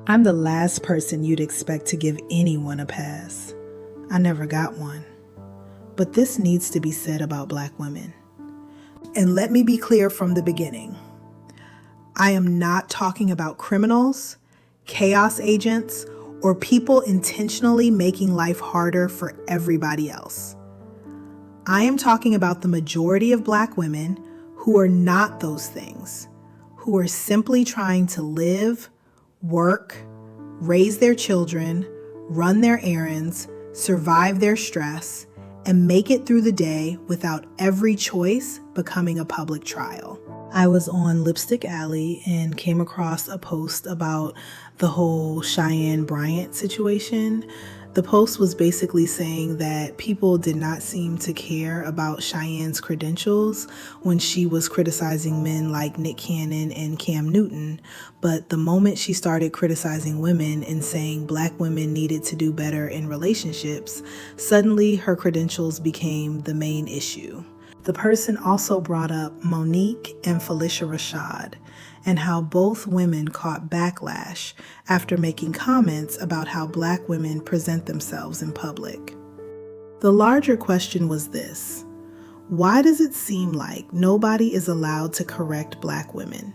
I'm the last person you'd expect to give anyone a pass. I never got one. But this needs to be said about Black women. And let me be clear from the beginning. I am not talking about criminals, chaos agents, or people intentionally making life harder for everybody else. I am talking about the majority of Black women who are not those things, who are simply trying to live, work, raise their children, run their errands, survive their stress, and make it through the day without every choice becoming a public trial. I was on Lipstick Alley and came across a post about the whole Cheyenne Bryant situation. The post was basically saying that people did not seem to care about Cheyenne's credentials when she was criticizing men like Nick Cannon and Cam Newton. But the moment she started criticizing women and saying Black women needed to do better in relationships, suddenly her credentials became the main issue. The person also brought up Monique and Phylicia Rashad and how both women caught backlash after making comments about how Black women present themselves in public. The larger question was this: why does it seem like nobody is allowed to correct Black women?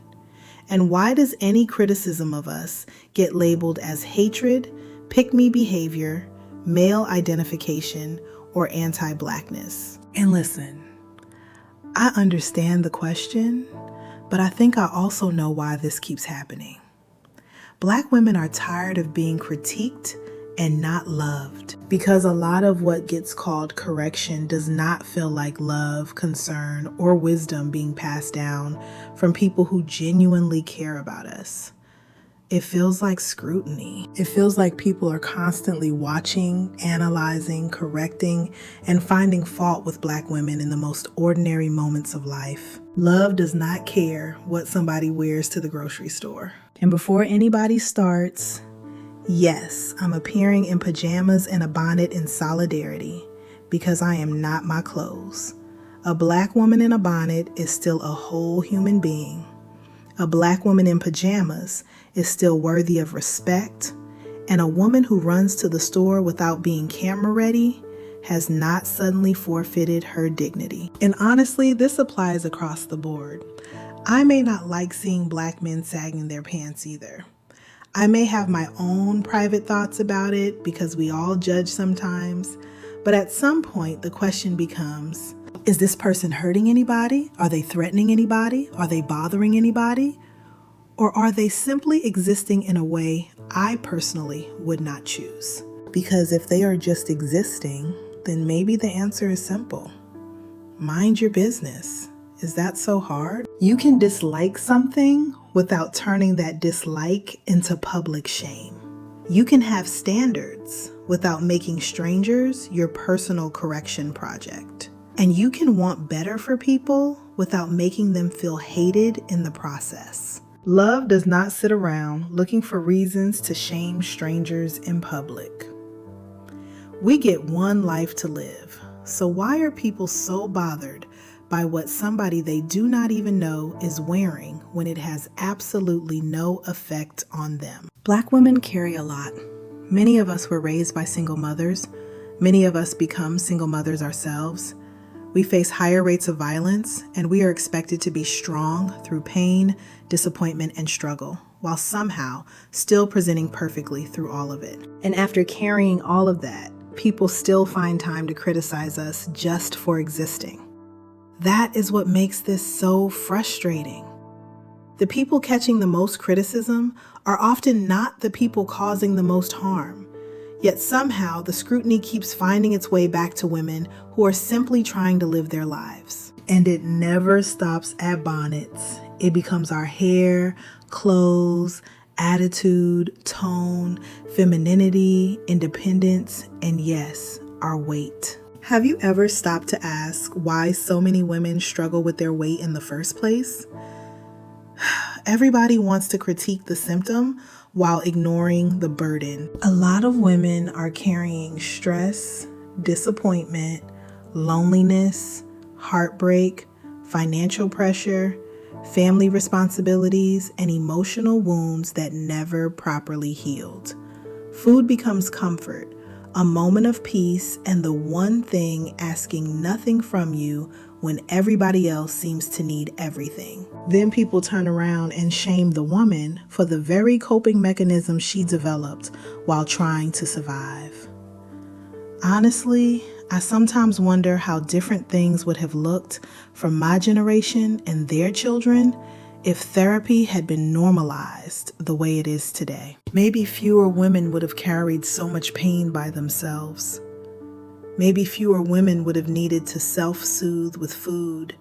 And why does any criticism of us get labeled as hatred, pick-me behavior, male identification, or anti-Blackness? And listen, I understand the question, but I think I also know why this keeps happening. Black women are tired of being critiqued and not loved because a lot of what gets called correction does not feel like love, concern, or wisdom being passed down from people who genuinely care about us. It feels like scrutiny. It feels like people are constantly watching, analyzing, correcting, and finding fault with Black women in the most ordinary moments of life. Love does not care what somebody wears to the grocery store. And before anybody starts, yes, I'm appearing in pajamas and a bonnet in solidarity because I am not my clothes. A Black woman in a bonnet is still a whole human being. A Black woman in pajamas is still worthy of respect, and a woman who runs to the store without being camera ready has not suddenly forfeited her dignity. And honestly, this applies across the board. I may not like seeing Black men sagging their pants either. I may have my own private thoughts about it because we all judge sometimes, but at some point the question becomes, is this person hurting anybody? Are they threatening anybody? Are they bothering anybody? Or are they simply existing in a way I personally would not choose? Because if they are just existing, then maybe the answer is simple. Mind your business. Is that so hard? You can dislike something without turning that dislike into public shame. You can have standards without making strangers your personal correction project. And you can want better for people without making them feel hated in the process. Love does not sit around looking for reasons to shame strangers in public. We get one life to live, so why are people so bothered by what somebody they do not even know is wearing when it has absolutely no effect on them? Black women carry a lot. Many of us were raised by single mothers. Many of us become single mothers ourselves. We face higher rates of violence, and we are expected to be strong through pain, disappointment, and struggle, while somehow still presenting perfectly through all of it. And after carrying all of that, people still find time to criticize us just for existing. That is what makes this so frustrating. The people catching the most criticism are often not the people causing the most harm. Yet somehow the scrutiny keeps finding its way back to women who are simply trying to live their lives. And it never stops at bonnets. It becomes our hair, clothes, attitude, tone, femininity, independence, and yes, our weight. Have you ever stopped to ask why so many women struggle with their weight in the first place? Everybody wants to critique the symptom while ignoring the burden. A lot of women are carrying stress, disappointment, loneliness, heartbreak, financial pressure, family responsibilities, and emotional wounds that never properly healed. Food becomes comfort, a moment of peace, and the one thing asking nothing from you when everybody else seems to need everything. Then people turn around and shame the woman for the very coping mechanism she developed while trying to survive. Honestly, I sometimes wonder how different things would have looked for my generation and their children if therapy had been normalized the way it is today. Maybe fewer women would have carried so much pain by themselves. Maybe fewer women would have needed to self-soothe with food.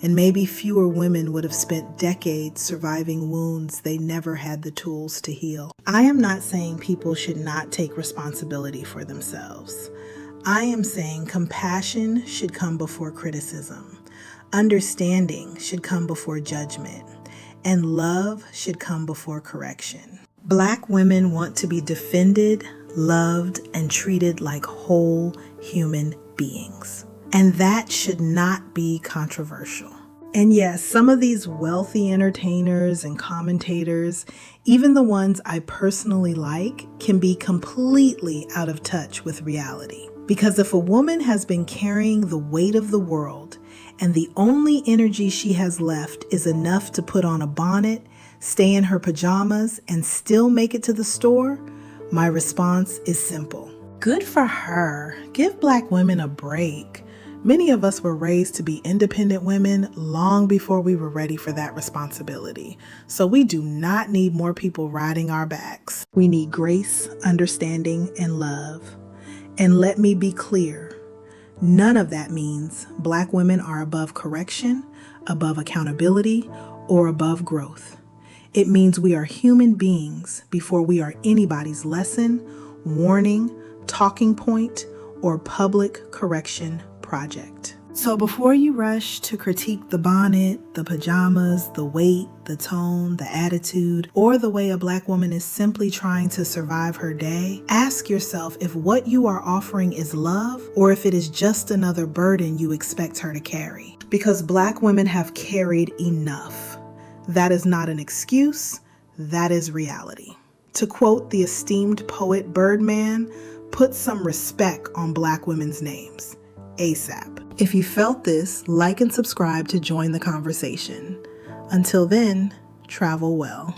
And maybe fewer women would have spent decades surviving wounds they never had the tools to heal. I am not saying people should not take responsibility for themselves. I am saying compassion should come before criticism. Understanding should come before judgment. And love should come before correction. Black women want to be defended, loved, and treated like whole human beings. And that should not be controversial. And yes, some of these wealthy entertainers and commentators, even the ones I personally like, can be completely out of touch with reality. Because if a woman has been carrying the weight of the world and the only energy she has left is enough to put on a bonnet, stay in her pajamas, and still make it to the store, my response is simple. Good for her. Give Black women a break. Many of us were raised to be independent women long before we were ready for that responsibility. So we do not need more people riding our backs. We need grace, understanding, and love. And let me be clear, none of that means Black women are above correction, above accountability, or above growth. It means we are human beings before we are anybody's lesson, warning, talking point, or public correction project. So before you rush to critique the bonnet, the pajamas, the weight, the tone, the attitude, or the way a Black woman is simply trying to survive her day, ask yourself if what you are offering is love or if it is just another burden you expect her to carry. Because Black women have carried enough. That is not an excuse, that is reality. To quote the esteemed poet Birdman, put some respect on Black women's names. ASAP. If you felt this, like and subscribe to join the conversation. Until then, travel well.